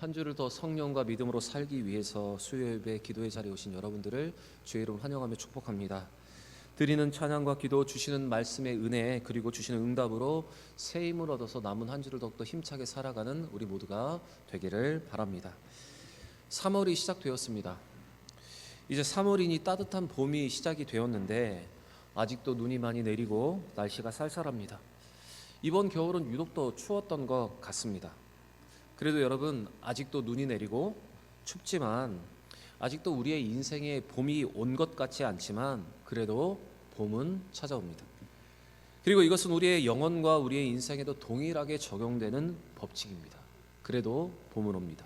한 주를 더 성령과 믿음으로 살기 위해서 수요 예배 기도의 자리에 오신 여러분들을 주의 이름 환영하며 축복합니다. 드리는 찬양과 기도, 주시는 말씀의 은혜, 그리고 주시는 응답으로 새 힘을 얻어서 남은 한 주를 더욱더 힘차게 살아가는 우리 모두가 되기를 바랍니다. 3월이 시작되었습니다. 이제 3월이니 따뜻한 봄이 시작이 되었는데 아직도 눈이 많이 내리고 날씨가 쌀쌀합니다. 이번 겨울은 유독 더 추웠던 것 같습니다. 그래도 여러분, 아직도 눈이 내리고 춥지만 아직도 우리의 인생에 봄이 온 것 같지 않지만 그래도 봄은 찾아옵니다. 그리고 이것은 우리의 영혼과 우리의 인생에도 동일하게 적용되는 법칙입니다. 그래도 봄은 옵니다.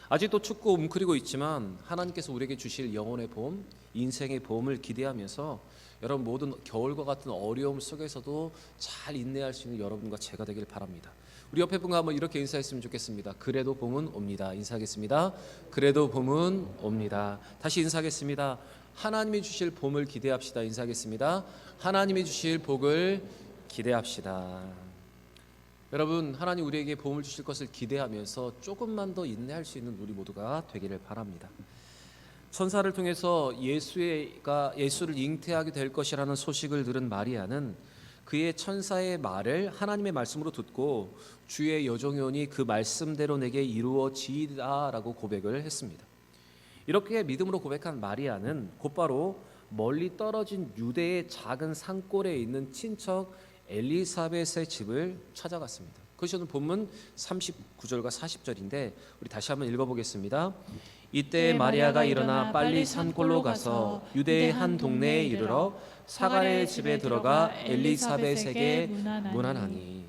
아직도 춥고 웅크리고 있지만 하나님께서 우리에게 주실 영혼의 봄, 인생의 봄을 기대하면서 여러분 모든 겨울과 같은 어려움 속에서도 잘 인내할 수 있는 여러분과 제가 되길 바랍니다. 우리 옆에 분과 한번 이렇게 인사했으면 좋겠습니다. 그래도 봄은 옵니다. 인사하겠습니다. 그래도 봄은 옵니다. 다시 인사하겠습니다. 하나님이 주실 봄을 기대합시다. 인사하겠습니다. 하나님이 주실 복을 기대합시다. 여러분, 하나님 우리에게 봄을 주실 것을 기대하면서 조금만 더 인내할 수 있는 우리 모두가 되기를 바랍니다. 천사를 통해서 예수를 잉태하게 될 것이라는 소식을 들은 마리아는 그의 천사의 말을 하나님의 말씀으로 듣고 주의 여종이오니 그 말씀대로 내게 이루어지이다라고 고백을 했습니다. 이렇게 믿음으로 고백한 마리아는 곧바로 멀리 떨어진 유대의 작은 산골에 있는 친척 엘리사벳의 집을 찾아갔습니다. 그것이 오늘 본문 39절과 40절인데 우리 다시 한번 읽어보겠습니다. 이때 마리아가 일어나 빨리 산골로 가서 유대의 한 동네에 이르러 사가랴의 집에 들어가 엘리사벳에게 문안하니,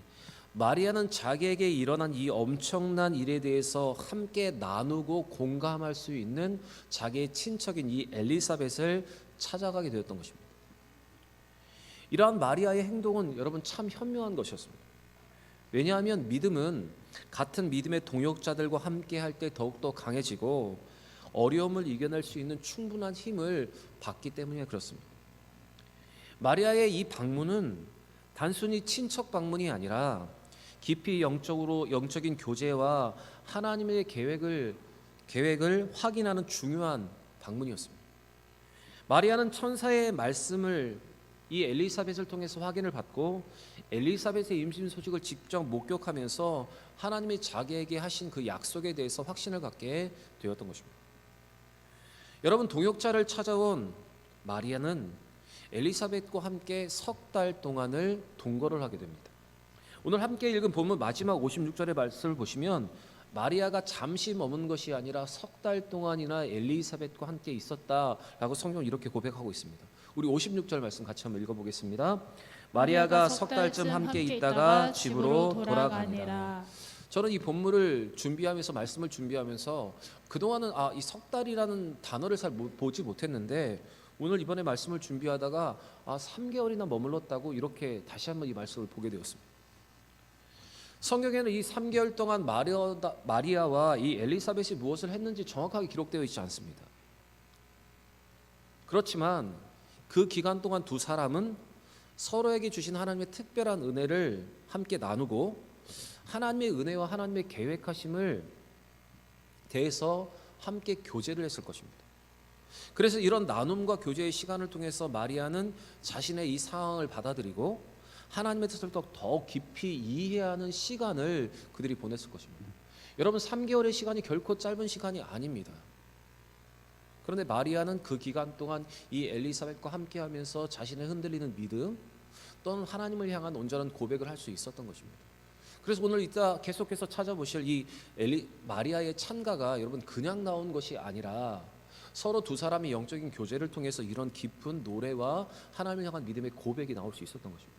마리아는 자기에게 일어난 이 엄청난 일에 대해서 함께 나누고 공감할 수 있는 자기의 친척인 이 엘리사벳을 찾아가게 되었던 것입니다. 이러한 마리아의 행동은 여러분 참 현명한 것이었습니다. 왜냐하면 믿음은 같은 믿음의 동역자들과 함께 할 때 더욱더 강해지고 어려움을 이겨낼 수 있는 충분한 힘을 받기 때문에 그렇습니다. 마리아의 이 방문은 단순히 친척 방문이 아니라 깊이 영적인 교제와 하나님의 계획을 확인하는 중요한 방문이었습니다. 마리아는 천사의 말씀을 이 엘리사벳을 통해서 확인을 받고 엘리사벳의 임신 소식을 직접 목격하면서 하나님이 자기에게 하신 그 약속에 대해서 확신을 갖게 되었던 것입니다. 여러분, 동역자를 찾아온 마리아는 엘리사벳과 함께 석 달 동안을 동거를 하게 됩니다. 오늘 함께 읽은 본문 마지막 56절의 말씀을 보시면 마리아가 잠시 머문 것이 아니라 석 달 동안이나 엘리사벳과 함께 있었다라고 성경은 이렇게 고백하고 있습니다. 우리 56절 말씀 같이 한번 읽어보겠습니다. 마리아가 석 달쯤 함께 있다가 집으로 돌아가니라. 저는 이 본문을 준비하면서 말씀을 준비하면서 그동안은 이 석 달이라는 단어를 잘 보지 못했는데 오늘 이번에 말씀을 준비하다가 3개월이나 머물렀다고 이렇게 다시 한번 이 말씀을 보게 되었습니다. 성경에는 이 3개월 동안 마리아와 이 엘리사벳이 무엇을 했는지 정확하게 기록되어 있지 않습니다. 그렇지만 그 기간 동안 두 사람은 서로에게 주신 하나님의 특별한 은혜를 함께 나누고 하나님의 은혜와 하나님의 계획하심을 대해서 함께 교제를 했을 것입니다. 그래서 이런 나눔과 교제의 시간을 통해서 마리아는 자신의 이 상황을 받아들이고 하나님의 뜻을 더 깊이 이해하는 시간을 그들이 보냈을 것입니다. 여러분, 3개월의 시간이 결코 짧은 시간이 아닙니다. 그런데 마리아는 그 기간 동안 이 엘리사벳과 함께하면서 자신의 흔들리는 믿음 또는 하나님을 향한 온전한 고백을 할 수 있었던 것입니다. 그래서 오늘 이따 계속해서 찾아보실 이 마리아의 찬가가 여러분 그냥 나온 것이 아니라 서로 두 사람이 영적인 교제를 통해서 이런 깊은 노래와 하나님을 향한 믿음의 고백이 나올 수 있었던 것입니다.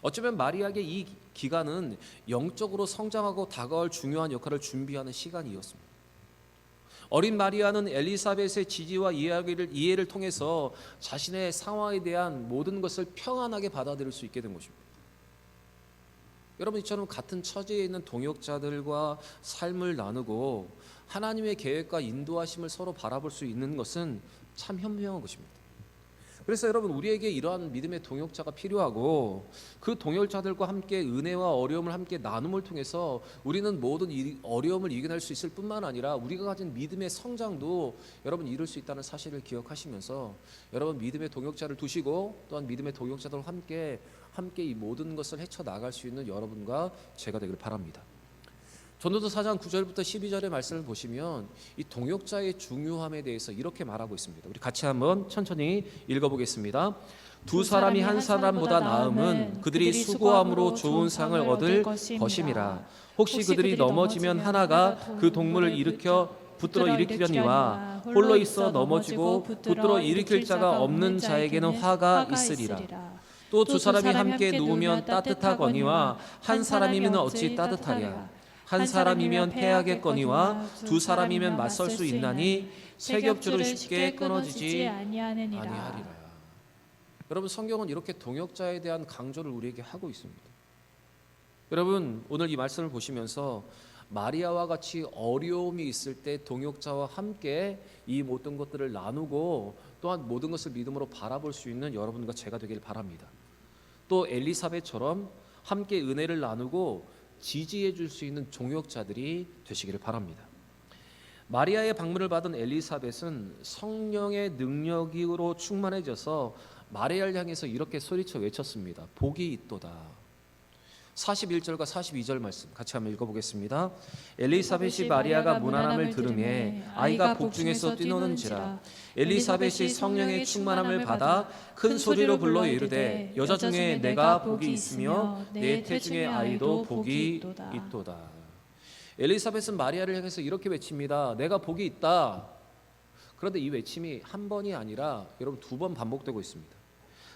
어쩌면 마리아에게 이 기간은 영적으로 성장하고 다가올 중요한 역할을 준비하는 시간이었습니다. 어린 마리아는 엘리사벳의 지지와 이해를 통해서 자신의 상황에 대한 모든 것을 평안하게 받아들일 수 있게 된 것입니다. 여러분, 이처럼 같은 처지에 있는 동역자들과 삶을 나누고 하나님의 계획과 인도하심을 서로 바라볼 수 있는 것은 참 현명한 것입니다. 그래서 여러분, 우리에게 이러한 믿음의 동역자가 필요하고, 그 동역자들과 함께 은혜와 어려움을 함께 나눔을 통해서 우리는 모든 어려움을 이겨낼 수 있을 뿐만 아니라 우리가 가진 믿음의 성장도 여러분 이룰 수 있다는 사실을 기억하시면서, 여러분 믿음의 동역자를 두시고 또한 믿음의 동역자들과 함께 이 모든 것을 헤쳐나갈 수 있는 여러분과 제가 되길 바랍니다. 전도서 4장 9절부터 12절의 말씀을 보시면 이 동역자의 중요함에 대해서 이렇게 말하고 있습니다. 우리 같이 한번 천천히 읽어보겠습니다. 두 사람이 한 사람보다 나음은 그들이 수고함으로 좋은 상을 얻을 것임이라. 혹시 그들이 넘어지면 하나가 그 동물을 일으켜 붙들어 일으키려니와 홀로 있어 넘어지고 붙들어 일으킬 자가 없는 자에게는 화가 있으리라. 또 두 사람이 함께 누우면 따뜻하거니와 한 사람이면 어찌 따뜻하랴. 한 사람이면 패하겠거니와 두 사람이면 맞설 수 있나니 세 겹줄을 쉽게 끊어지지 아니하리라. 여러분, 성경은 이렇게 동역자에 대한 강조를 우리에게 하고 있습니다. 여러분, 오늘 이 말씀을 보시면서 마리아와 같이 어려움이 있을 때 동역자와 함께 이 모든 것들을 나누고 또한 모든 것을 믿음으로 바라볼 수 있는 여러분과 제가 되길 바랍니다. 또 엘리사벳처럼 함께 은혜를 나누고 지지해 줄 수 있는 동역자들이 되시기를 바랍니다. 마리아의 방문을 받은 엘리사벳은 성령의 능력으로 충만해져서 마리아를 향해서 이렇게 소리쳐 외쳤습니다. 복이 있도다. 41절과 42절 말씀 같이 한번 읽어보겠습니다. 엘리사벳이 마리아가 문안함을 들으매 아이가 복중에서 뛰노는지라. 엘리사벳이 성령의 충만함을 받아 큰 소리로 불러 이르되 여자 중에 내가 복이 있으며 내 태중의 아이도 복이 있도다. 엘리사벳은 마리아를 향해서 이렇게 외칩니다. 내가 복이 있다. 그런데 이 외침이 한 번이 아니라 여러분 두 번 반복되고 있습니다.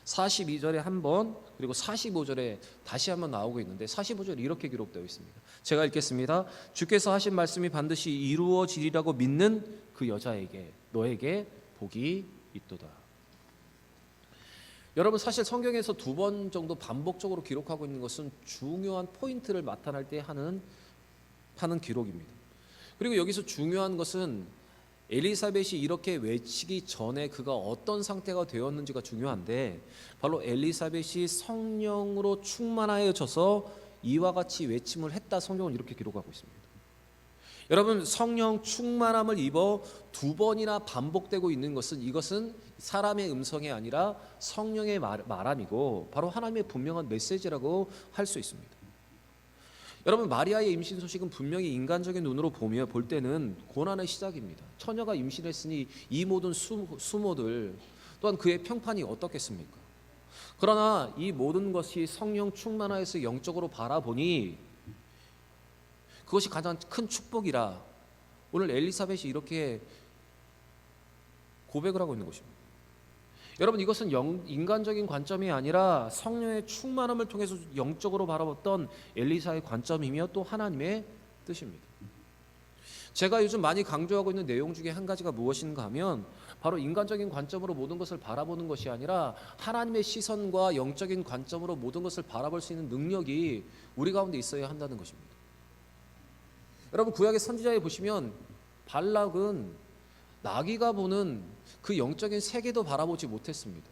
42절에 한 번, 그리고 45절에 다시 한번 나오고 있는데 45절에 이렇게 기록되어 있습니다. 제가 읽겠습니다. 주께서 하신 말씀이 반드시 이루어지리라고 믿는 그 여자에게 너에게 복이 있도다. 여러분, 사실 성경에서 두 번 정도 반복적으로 기록하고 있는 것은 중요한 포인트를 나타날 때 하는 기록입니다. 그리고 여기서 중요한 것은 엘리사벳이 이렇게 외치기 전에 그가 어떤 상태가 되었는지가 중요한데, 바로 엘리사벳이 성령으로 충만하여져서 이와 같이 외침을 했다. 성경은 이렇게 기록하고 있습니다. 여러분, 성령 충만함을 입어 두 번이나 반복되고 있는 것은, 이것은 사람의 음성이 아니라 성령의 말함이고 바로 하나님의 분명한 메시지라고 할 수 있습니다. 여러분, 마리아의 임신 소식은 분명히 인간적인 눈으로 볼 때는 고난의 시작입니다. 처녀가 임신했으니 이 모든 수모들 또한 그의 평판이 어떻겠습니까? 그러나 이 모든 것이 성령 충만하여서 영적으로 바라보니 그것이 가장 큰 축복이라 오늘 엘리사벳이 이렇게 고백을 하고 있는 것입니다. 여러분, 이것은 인간적인 관점이 아니라 성령의 충만함을 통해서 영적으로 바라봤던 엘리사의 관점이며 또 하나님의 뜻입니다. 제가 요즘 많이 강조하고 있는 내용 중에 한 가지가 무엇인가 하면 바로 인간적인 관점으로 모든 것을 바라보는 것이 아니라 하나님의 시선과 영적인 관점으로 모든 것을 바라볼 수 있는 능력이 우리 가운데 있어야 한다는 것입니다. 여러분, 구약의 선지자에 보시면 발락은 나귀가 보는 그 영적인 세계도 바라보지 못했습니다.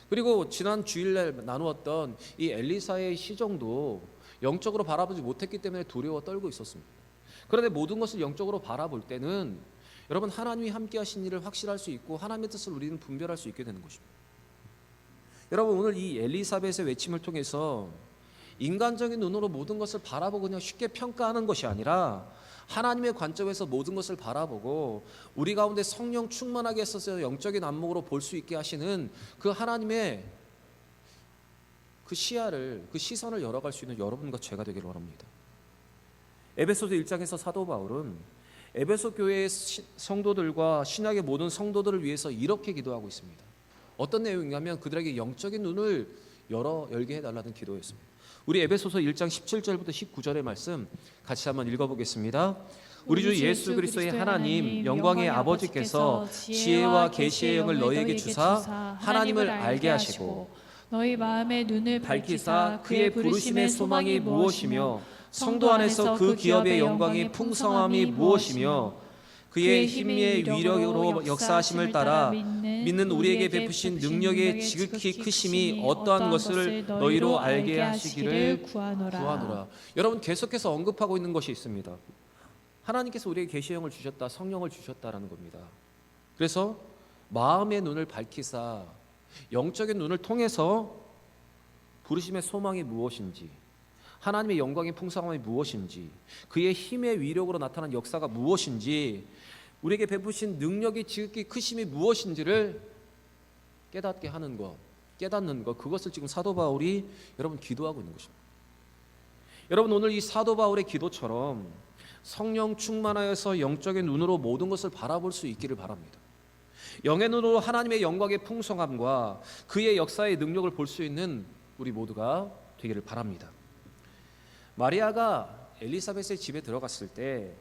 그리고 지난 주일날 나누었던 이 엘리사의 시정도 영적으로 바라보지 못했기 때문에 두려워 떨고 있었습니다. 그런데 모든 것을 영적으로 바라볼 때는 여러분, 하나님이 함께 하신 일을 확실할 수 있고 하나님의 뜻을 우리는 분별할 수 있게 되는 것입니다. 여러분, 오늘 이 엘리사벳의 외침을 통해서 인간적인 눈으로 모든 것을 바라보고 그냥 쉽게 평가하는 것이 아니라 하나님의 관점에서 모든 것을 바라보고 우리 가운데 성령 충만하게 했어서 영적인 안목으로 볼 수 있게 하시는 그 하나님의 그 시야를, 그 시선을 열어갈 수 있는 여러분과 제가 되기를 원합니다. 에베소서 1장에서 사도 바울은 에베소 교회의 성도들과 신약의 모든 성도들을 위해서 이렇게 기도하고 있습니다. 어떤 내용이냐면 그들에게 영적인 눈을 열게 해달라는 기도였습니다. 우리 에베소서 1장 17절부터 19절의 말씀 같이 한번 읽어보겠습니다. 우리 주 예수 그리스도의 하나님 영광의 아버지께서 지혜와 계시의 영을 너희에게 주사 하나님을 알게 하시고 너희 마음의 눈을 밝히사 그의 부르심의 소망이 무엇이며 성도 안에서 그 기업의 영광의 풍성함이 무엇이며 그의 힘의 위력으로 역사하심을 따라 믿는 우리에게 베푸신 능력의 지극히 크심이 어떠한 것을 너희로 알게 하시기를 구하노라. 여러분, 계속해서 언급하고 있는 것이 있습니다. 하나님께서 우리에게 계시형을 주셨다, 성령을 주셨다라는 겁니다. 그래서 마음의 눈을 밝히사 영적인 눈을 통해서 부르심의 소망이 무엇인지, 하나님의 영광의 풍성함이 무엇인지, 그의 힘의 위력으로 나타난 역사가 무엇인지, 우리에게 베푸신 능력이 지극히 크심이 무엇인지를 깨닫게 하는 것, 깨닫는 것, 그것을 지금 사도 바울이 여러분 기도하고 있는 것입니다. 여러분, 오늘 이 사도 바울의 기도처럼 성령 충만하여서 영적인 눈으로 모든 것을 바라볼 수 있기를 바랍니다. 영의 눈으로 하나님의 영광의 풍성함과 그의 역사의 능력을 볼 수 있는 우리 모두가 되기를 바랍니다. 마리아가 엘리사벳의 집에 들어갔을 때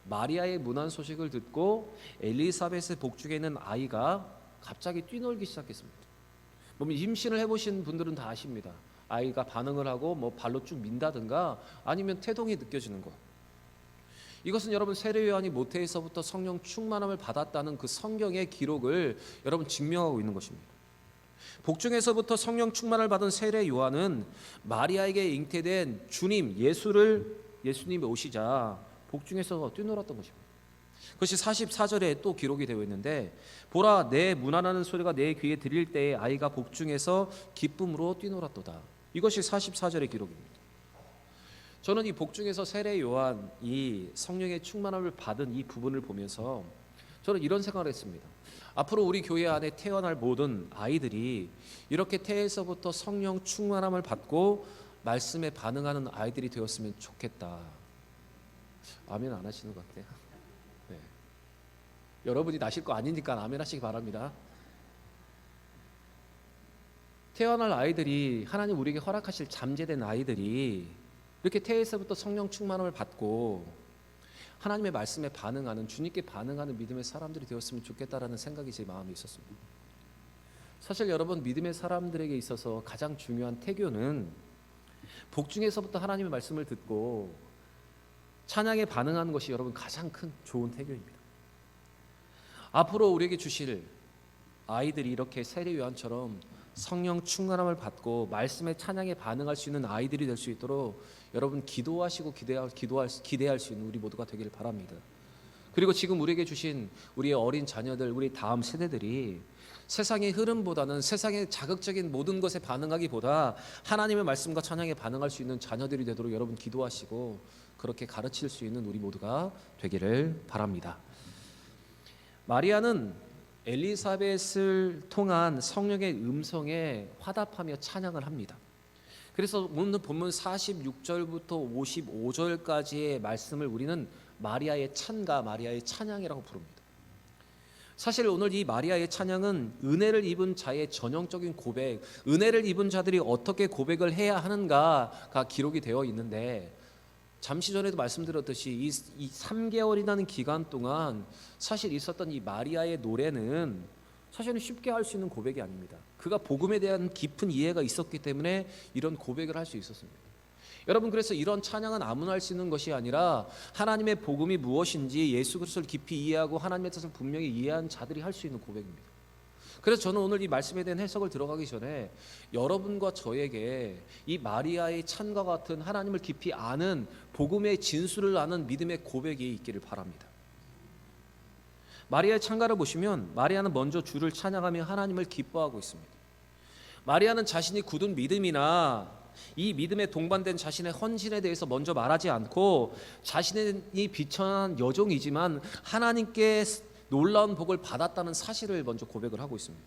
마리아의 문안 소식을 듣고 엘리사벳의 복중에 있는 아이가 갑자기 뛰놀기 시작했습니다. 임신을 해보신 분들은 다 아십니다. 아이가 반응을 하고 발로 쭉 민다든가 아니면 태동이 느껴지는 것. 이것은 여러분 세례 요한이 모태에서부터 성령 충만함을 받았다는 그 성경의 기록을 여러분 증명하고 있는 것입니다. 복중에서부터 성령 충만을 받은 세례 요한은 마리아에게 잉태된 주님 예수님이 오시자 복중에서 뛰놀았던 것입니다. 그것이 44절에 또 기록이 되어 있는데, 보라 내 문안하는 소리가 내 귀에 들릴 때에 아이가 복중에서 기쁨으로 뛰놀았도다. 이것이 44절의 기록입니다. 저는 이 복중에서 세례 요한이 성령의 충만함을 받은 이 부분을 보면서 저는 이런 생각을 했습니다. 앞으로 우리 교회 안에 태어날 모든 아이들이 이렇게 태에서부터 성령 충만함을 받고 말씀에 반응하는 아이들이 되었으면 좋겠다. 아멘 안 하시는 것 같아요. 네. 여러분이 나실 거 아니니까 아멘 하시기 바랍니다. 태어날 아이들이, 하나님 우리에게 허락하실 잠재된 아이들이 이렇게 태에서부터 성령 충만함을 받고 하나님의 말씀에 반응하는, 주님께 반응하는 믿음의 사람들이 되었으면 좋겠다라는 생각이 제 마음에 있었습니다. 사실 여러분, 믿음의 사람들에게 있어서 가장 중요한 태교는 복중에서부터 하나님의 말씀을 듣고 찬양에 반응하는 것이 여러분 가장 큰 좋은 태교입니다. 앞으로 우리에게 주실 아이들이 이렇게 세례 요한처럼 성령 충만함을 받고 말씀의 찬양에 반응할 수 있는 아이들이 될 수 있도록 여러분 기도하시고 기대할 수 있는 우리 모두가 되기를 바랍니다. 그리고 지금 우리에게 주신 우리의 어린 자녀들, 우리 다음 세대들이 세상의 흐름보다는 세상의 자극적인 모든 것에 반응하기보다 하나님의 말씀과 찬양에 반응할 수 있는 자녀들이 되도록 여러분 기도하시고 그렇게 가르칠 수 있는 우리 모두가 되기를 바랍니다. 마리아는 엘리사벳을 통한 성령의 음성에 화답하며 찬양을 합니다. 그래서 오늘 본문 46절부터 55절까지의 말씀을 우리는 마리아의 찬가, 마리아의 찬양이라고 부릅니다. 사실 오늘 이 마리아의 찬양은 은혜를 입은 자의 전형적인 고백, 은혜를 입은 자들이 어떻게 고백을 해야 하는가가 기록이 되어 있는데, 잠시 전에도 말씀드렸듯이 이 3개월이라는 기간 동안 사실 있었던 이 마리아의 노래는 사실은 쉽게 할 수 있는 고백이 아닙니다. 그가 복음에 대한 깊은 이해가 있었기 때문에 이런 고백을 할 수 있었습니다. 여러분, 그래서 이런 찬양은 아무나 할 수 있는 것이 아니라 하나님의 복음이 무엇인지 예수 그리스도를 깊이 이해하고 하나님의 뜻을 분명히 이해한 자들이 할 수 있는 고백입니다. 그래서 저는 오늘 이 말씀에 대한 해석을 들어가기 전에 여러분과 저에게 이 마리아의 찬과 같은 하나님을 깊이 아는 복음의 진수를 아는 믿음의 고백이 있기를 바랍니다. 마리아의 찬가를 보시면 마리아는 먼저 주를 찬양하며 하나님을 기뻐하고 있습니다. 마리아는 자신이 굳은 믿음이나 이 믿음에 동반된 자신의 헌신에 대해서 먼저 말하지 않고 자신이 비천한 여종이지만 하나님께 놀라운 복을 받았다는 사실을 먼저 고백을 하고 있습니다.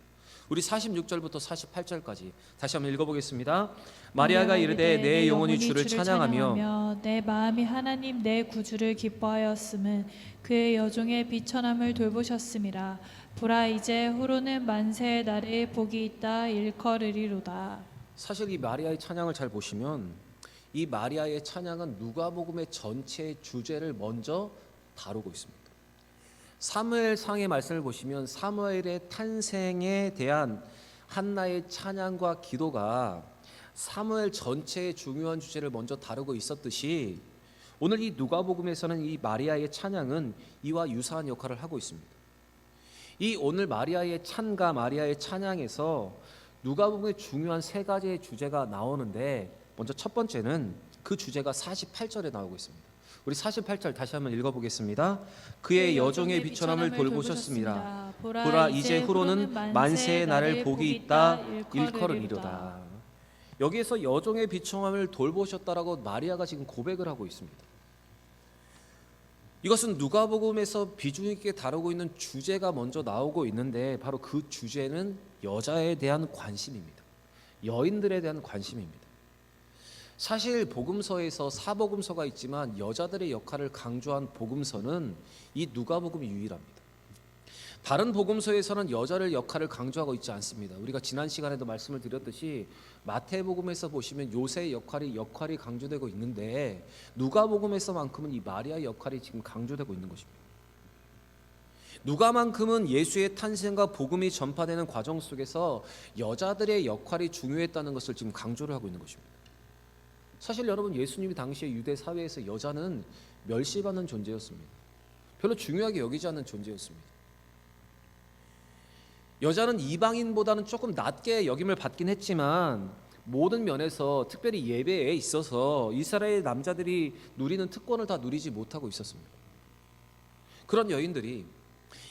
우리 46절부터 48절까지 다시 한번 읽어보겠습니다. 마리아가 이르되 내 영혼이 주를 찬양하며 내 마음이 하나님 내 구주를 기뻐하였음은 그의 여종의 비천함을 돌보셨음이라. 보라 이제 후로는 만세의 날에 복이 있다 일컬으리로다. 사실 이 마리아의 찬양을 잘 보시면 이 마리아의 찬양은 누가복음의 전체 주제를 먼저 다루고 있습니다. 사무엘상의 말씀을 보시면 사무엘의 탄생에 대한 한나의 찬양과 기도가 사무엘 전체의 중요한 주제를 먼저 다루고 있었듯이 오늘 이 누가복음에서는 이 마리아의 찬양은 이와 유사한 역할을 하고 있습니다. 이 오늘 마리아의 찬가, 마리아의 찬양에서 누가복음의 중요한 세 가지의 주제가 나오는데, 먼저 첫 번째는 그 주제가 48절에 나오고 있습니다. 우리 48절 다시 한번 읽어보겠습니다. 그의 여종의 비천함을 돌보셨습니다. 보라 이제 후로는 만세의 날을 복이 있다 일컬으리로다. 여기에서 여종의 비천함을 돌보셨다라고 마리아가 지금 고백을 하고 있습니다. 이것은 누가복음에서 비중 있게 다루고 있는 주제가 먼저 나오고 있는데, 바로 그 주제는 여자에 대한 관심입니다. 여인들에 대한 관심입니다. 사실 복음서에서 사복음서가 있지만 여자들의 역할을 강조한 복음서는 이 누가복음이 유일합니다. 다른 복음서에서는 여자를 역할을 강조하고 있지 않습니다. 우리가 지난 시간에도 말씀을 드렸듯이 마태복음에서 보시면 요새의 역할이 강조되고 있는데, 누가복음에서만큼은 이 마리아의 역할이 지금 강조되고 있는 것입니다. 누가만큼은 예수의 탄생과 복음이 전파되는 과정 속에서 여자들의 역할이 중요했다는 것을 지금 강조를 하고 있는 것입니다. 사실 여러분, 예수님이 당시에 유대 사회에서 여자는 멸시받는 존재였습니다. 별로 중요하게 여기지 않는 존재였습니다. 여자는 이방인보다는 조금 낮게 여김을 받긴 했지만, 모든 면에서 특별히 예배에 있어서 이스라엘 남자들이 누리는 특권을 다 누리지 못하고 있었습니다. 그런 여인들이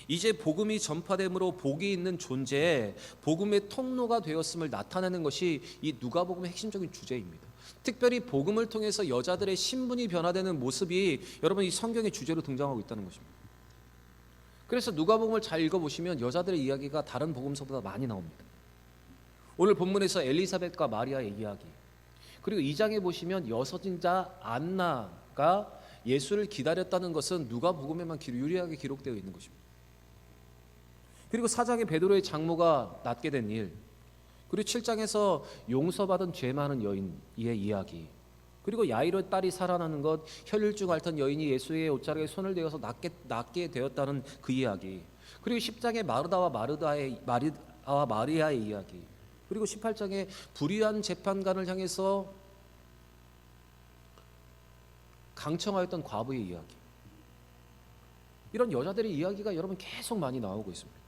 이제 복음이 전파됨으로 복이 있는 존재, 복음의 통로가 되었음을 나타내는 것이 이 누가복음의 핵심적인 주제입니다. 특별히 복음을 통해서 여자들의 신분이 변화되는 모습이 여러분 이 성경의 주제로 등장하고 있다는 것입니다. 그래서 누가복음을 잘 읽어보시면 여자들의 이야기가 다른 복음서보다 많이 나옵니다. 오늘 본문에서 엘리사벳과 마리아의 이야기, 그리고 2장에 보시면 여선자 안나가 예수를 기다렸다는 것은 누가복음에만 유리하게 기록되어 있는 것입니다. 그리고 4장에 베드로의 장모가 낫게 된 일, 그리고 7장에서 용서받은 죄 많은 여인의 이야기, 그리고 야이로의 딸이 살아나는 것, 혈류증 앓던 여인이 예수의 옷자락에 손을 대어서 낫게 되었다는 그 이야기, 그리고 10장에 마리아의 이야기, 그리고 18장에 불의한 재판관을 향해서 강청하였던 과부의 이야기, 이런 여자들의 이야기가 여러분 계속 많이 나오고 있습니다.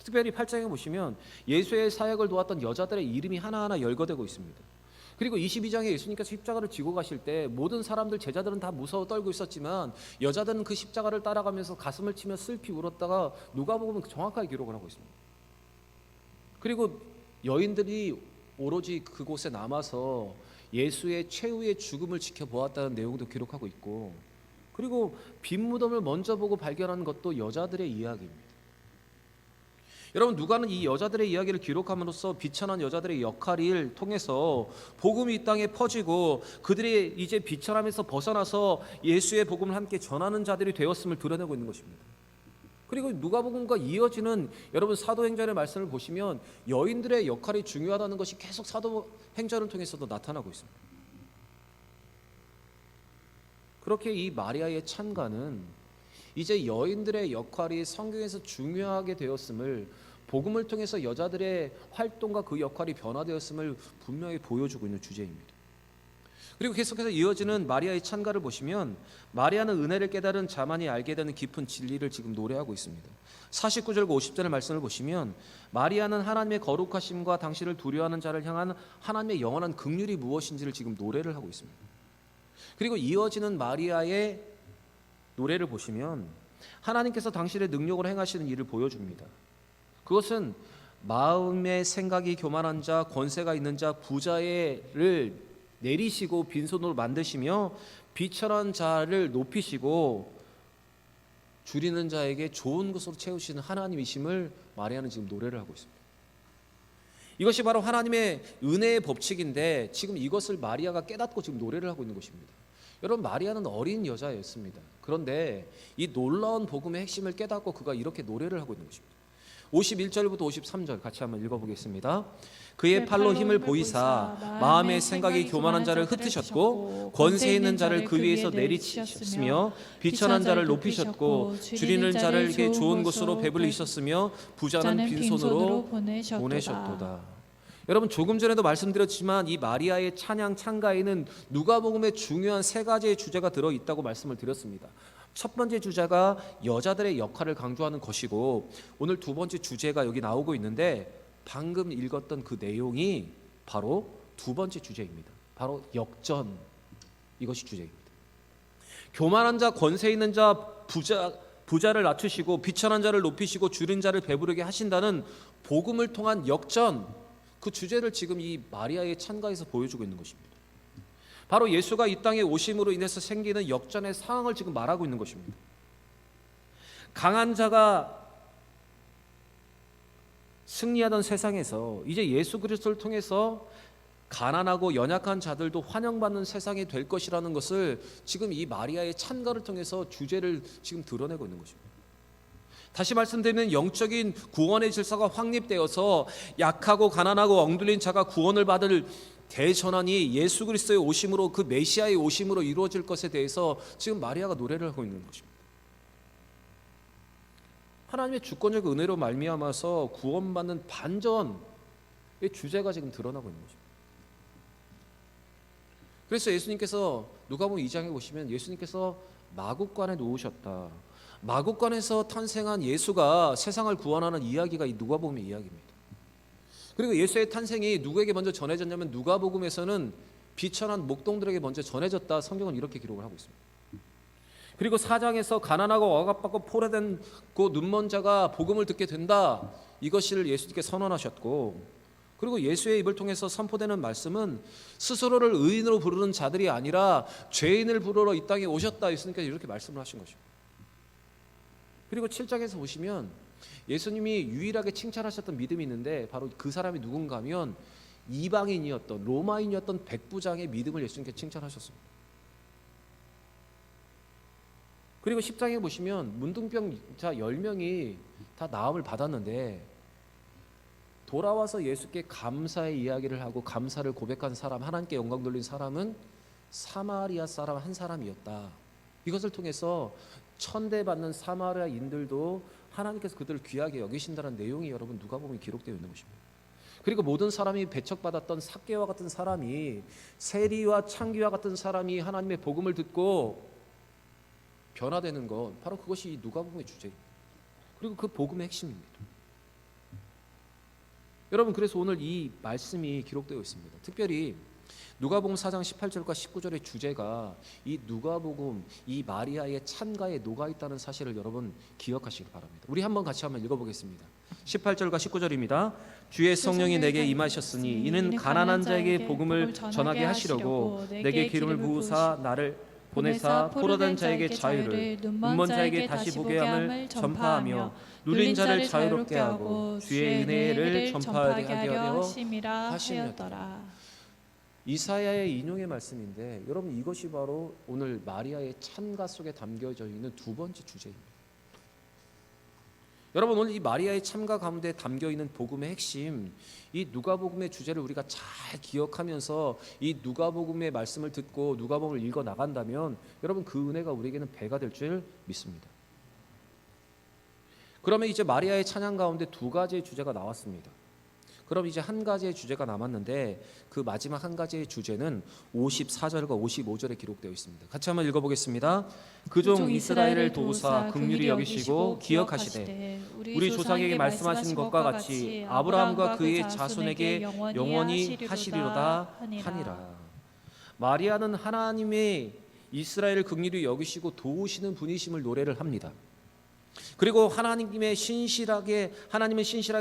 특별히 8장에 보시면 예수의 사역을 도왔던 여자들의 이름이 하나하나 열거되고 있습니다. 그리고 22장에 예수님께서 십자가를 지고 가실 때 모든 사람들, 제자들은 다 무서워 떨고 있었지만 여자들은 그 십자가를 따라가면서 가슴을 치며 슬피 울었다가 누가복음은 정확하게 기록을 하고 있습니다. 그리고 여인들이 오로지 그곳에 남아서 예수의 최후의 죽음을 지켜보았다는 내용도 기록하고 있고, 그리고 빈 무덤을 먼저 보고 발견한 것도 여자들의 이야기입니다. 여러분, 누가는 이 여자들의 이야기를 기록함으로써 비천한 여자들의 역할을 통해서 복음이 이 땅에 퍼지고 그들이 이제 비천함에서 벗어나서 예수의 복음을 함께 전하는 자들이 되었음을 드러내고 있는 것입니다. 그리고 누가복음과 이어지는 여러분 사도행전의 말씀을 보시면 여인들의 역할이 중요하다는 것이 계속 사도행전을 통해서도 나타나고 있습니다. 그렇게 이 마리아의 찬가는 이제 여인들의 역할이 성경에서 중요하게 되었음을, 복음을 통해서 여자들의 활동과 그 역할이 변화되었음을 분명히 보여주고 있는 주제입니다. 그리고 계속해서 이어지는 마리아의 찬가를 보시면 마리아는 은혜를 깨달은 자만이 알게 되는 깊은 진리를 지금 노래하고 있습니다. 49절과 50절의 말씀을 보시면 마리아는 하나님의 거룩하심과 당신을 두려워하는 자를 향한 하나님의 영원한 긍휼이 무엇인지를 지금 노래를 하고 있습니다. 그리고 이어지는 마리아의 노래를 보시면 하나님께서 당신의 능력으로 행하시는 일을 보여줍니다. 그것은 마음의 생각이 교만한 자, 권세가 있는 자, 부자를 내리시고 빈손으로 만드시며 비천한 자를 높이시고 줄이는 자에게 좋은 것으로 채우시는 하나님이심을 마리아는 지금 노래를 하고 있습니다. 이것이 바로 하나님의 은혜의 법칙인데 지금 이것을 마리아가 깨닫고 지금 노래를 하고 있는 것입니다. 여러분, 마리아는 어린 여자였습니다. 그런데 이 놀라운 복음의 핵심을 깨닫고 그가 이렇게 노래를 하고 있는 것입니다. 51절부터 53절 같이 한번 읽어보겠습니다. 그의 팔로 힘을 보이사 마음의 생각이 교만한 자를 흩으셨고 권세 있는 자를 그 위에서 내리치셨으며 비천한 자를 높이셨고 줄이는 자에게 좋은 것으로 배불리셨으며 부자는 빈손으로 보내셨도다. 여러분 조금 전에도 말씀드렸지만 이 마리아의 찬양 찬가에는 누가복음의 중요한 세 가지의 주제가 들어 있다고 말씀을 드렸습니다. 첫 번째 주제가 여자들의 역할을 강조하는 것이고, 오늘 두 번째 주제가 여기 나오고 있는데 방금 읽었던 그 내용이 바로 두 번째 주제입니다. 바로 역전, 이것이 주제입니다. 교만한 자, 권세 있는 자, 부자를 낮추시고 비천한 자를 높이시고 줄인 자를 배부르게 하신다는 복음을 통한 역전, 그 주제를 지금 이 마리아의 찬가에서 보여주고 있는 것입니다. 바로 예수가 이 땅에 오심으로 인해서 생기는 역전의 상황을 지금 말하고 있는 것입니다. 강한 자가 승리하던 세상에서 이제 예수 그리스도를 통해서 가난하고 연약한 자들도 환영받는 세상이 될 것이라는 것을 지금 이 마리아의 찬가를 통해서 주제를 지금 드러내고 있는 것입니다. 다시 말씀드리면 영적인 구원의 질서가 확립되어서 약하고 가난하고 엉들린 자가 구원을 받을 대전환이 예수 그리스도의 오심으로, 그 메시아의 오심으로 이루어질 것에 대해서 지금 마리아가 노래를 하고 있는 것입니다. 하나님의 주권적 은혜로 말미암아서 구원받는 반전의 주제가 지금 드러나고 있는 것입니다. 그래서 예수님께서 누가복음 2장에 보시면 예수님께서 마국간에 누우셨다. 마국간에서 탄생한 예수가 세상을 구원하는 이야기가 이 누가복음의 이야기입니다. 그리고 예수의 탄생이 누구에게 먼저 전해졌냐면 누가복음에서는 비천한 목동들에게 먼저 전해졌다. 성경은 이렇게 기록을 하고 있습니다. 그리고 4장에서 가난하고 억압받고 포로된 그 눈먼 자가 복음을 듣게 된다. 이것을 예수님께 선언하셨고, 그리고 예수의 입을 통해서 선포되는 말씀은 스스로를 의인으로 부르는 자들이 아니라 죄인을 부르러 이 땅에 오셨다. 예수님께서 이렇게 말씀을 하신 것입니다. 그리고 7장에서 보시면 예수님이 유일하게 칭찬하셨던 믿음이 있는데 바로 그 사람이 누군가 하면 이방인이었던, 로마인이었던 백부장의 믿음을 예수님께 칭찬하셨습니다. 그리고 10장에 보시면 문둥병자 10명이 다 나음을 받았는데 돌아와서 예수께 감사의 이야기를 하고 감사를 고백한 사람, 하나님께 영광 돌린 사람은 사마리아 사람 한 사람이었다. 이것을 통해서 천대받는 사마리아인들도 하나님께서 그들을 귀하게 여기신다는 내용이 여러분 누가복음에 기록되어 있는 것입니다. 그리고 모든 사람이 배척받았던 삭개와 같은 사람이, 세리와 창기와 같은 사람이 하나님의 복음을 듣고 변화되는 것, 바로 그것이 이 누가복음의 주제입니다. 그리고 그 복음의 핵심입니다. 여러분, 그래서 오늘 이 말씀이 기록되어 있습니다. 특별히 누가복음 4장 18절과 19절의 주제가 이 누가복음, 이 마리아의 찬가에 녹아있다는 사실을 여러분 기억하시기 바랍니다. 우리 한번 같이 한번 읽어보겠습니다. 18절과 19절입니다. 주의 성령이 내게 임하셨으니 이는 가난한 자에게 복음을 전하게 하시려고 내게 기름을 부으사 나를 보내사 포로된 자에게 자유를, 눈먼 자에게 다시 보게 함을 전파하며 눌린 자를 자유롭게 하고 주의 은혜를 전파하게 하려 하심이었더라. 이사야의 인용의 말씀인데 여러분 이것이 바로 오늘 마리아의 찬가 속에 담겨져 있는 두 번째 주제입니다. 여러분 오늘 이 마리아의 찬가 가운데 담겨 있는 복음의 핵심, 이 누가복음의 주제를 우리가 잘 기억하면서 이 누가복음의 말씀을 듣고 누가복음을 읽어 나간다면 여러분 그 은혜가 우리에게는 배가 될 줄 믿습니다. 그러면 이제 마리아의 찬양 가운데 두 가지의 주제가 나왔습니다. 그럼 이제 한 가지의 주제가 남았는데 그 마지막 한 가지의 주제는 54절과 55절에 기록되어 있습니다. 같이 한번 읽어보겠습니다. 그 종 이스라엘을 도우사 긍휼히 여기시고 기억하시되 우리 조상에게 말씀하신 것과 같이 아브라함과 그의 자손에게 영원히 하시리로다 하니라. 마리아는 하나님의 이스라엘을 긍휼히 여기시고 도우시는 분이심을 노래를 합니다. 그리고 하나님은 신실하게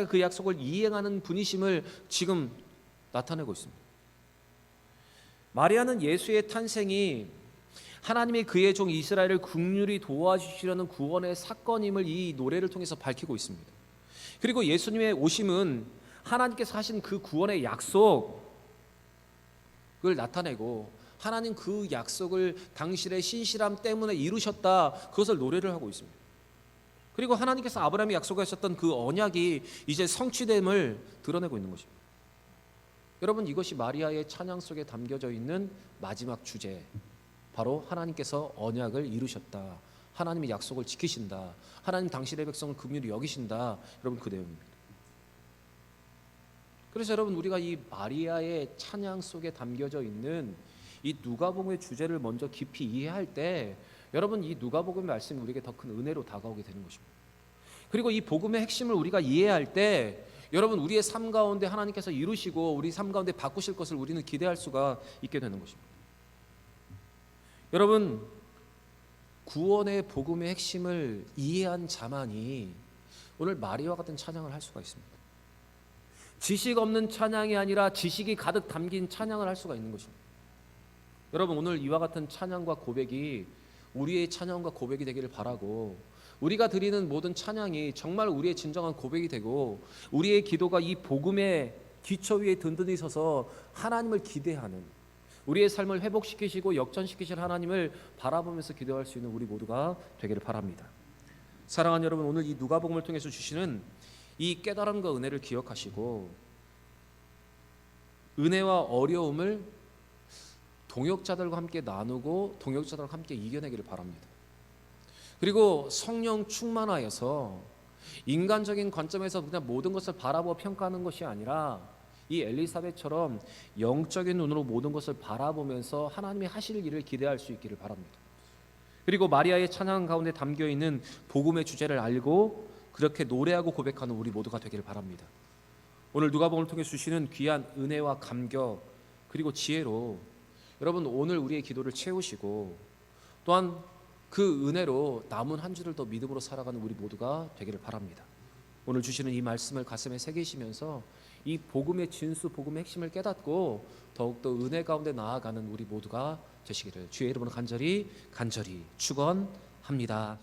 그 약속을 이행하는 분이심을 지금 나타내고 있습니다. 마리아는 예수의 탄생이 하나님이 그의 종 이스라엘을 긍휼히 도와주시려는 구원의 사건임을 이 노래를 통해서 밝히고 있습니다. 그리고 예수님의 오심은 하나님께서 하신 그 구원의 약속을 나타내고 하나님 그 약속을 당신의 신실함 때문에 이루셨다, 그것을 노래를 하고 있습니다. 그리고 하나님께서 아브라함이 약속하셨던 그 언약이 이제 성취됨을 드러내고 있는 것입니다. 여러분 이것이 마리아의 찬양 속에 담겨져 있는 마지막 주제, 바로 하나님께서 언약을 이루셨다, 하나님의 약속을 지키신다, 하나님 당신의 백성을 긍휼히 여기신다. 여러분 그 내용입니다. 그래서 여러분 우리가 이 마리아의 찬양 속에 담겨져 있는 이 누가복음의 주제를 먼저 깊이 이해할 때 여러분 이 누가복음의 말씀이 우리에게 더 큰 은혜로 다가오게 되는 것입니다. 그리고 이 복음의 핵심을 우리가 이해할 때 여러분 우리의 삶 가운데 하나님께서 이루시고 우리 삶 가운데 바꾸실 것을 우리는 기대할 수가 있게 되는 것입니다. 여러분 구원의 복음의 핵심을 이해한 자만이 오늘 마리아와 같은 찬양을 할 수가 있습니다. 지식 없는 찬양이 아니라 지식이 가득 담긴 찬양을 할 수가 있는 것입니다. 여러분 오늘 이와 같은 찬양과 고백이 우리의 찬양과 고백이 되기를 바라고, 우리가 드리는 모든 찬양이 정말 우리의 진정한 고백이 되고 우리의 기도가 이 복음의 기초 위에 든든히 서서 하나님을 기대하는, 우리의 삶을 회복시키시고 역전시키실 하나님을 바라보면서 기도할 수 있는 우리 모두가 되기를 바랍니다. 사랑하는 여러분, 오늘 이 누가복음을 통해서 주시는 이 깨달음과 은혜를 기억하시고 은혜와 어려움을 동역자들과 함께 나누고 동역자들과 함께 이겨내기를 바랍니다. 그리고 성령 충만하여서 인간적인 관점에서 그냥 모든 것을 바라보고 평가하는 것이 아니라 이 엘리사벳처럼 영적인 눈으로 모든 것을 바라보면서 하나님이 하실 일을 기대할 수 있기를 바랍니다. 그리고 마리아의 찬양 가운데 담겨있는 복음의 주제를 알고 그렇게 노래하고 고백하는 우리 모두가 되기를 바랍니다. 오늘 누가복음을 통해 주시는 귀한 은혜와 감격 그리고 지혜로 여러분 오늘 우리의 기도를 채우시고 또한 그 은혜로 남은 한 주를 더 믿음으로 살아가는 우리 모두가 되기를 바랍니다. 오늘 주시는 이 말씀을 가슴에 새기시면서 이 복음의 진수, 복음의 핵심을 깨닫고 더욱더 은혜 가운데 나아가는 우리 모두가 되시기를 주의 이름으로 간절히 축원합니다.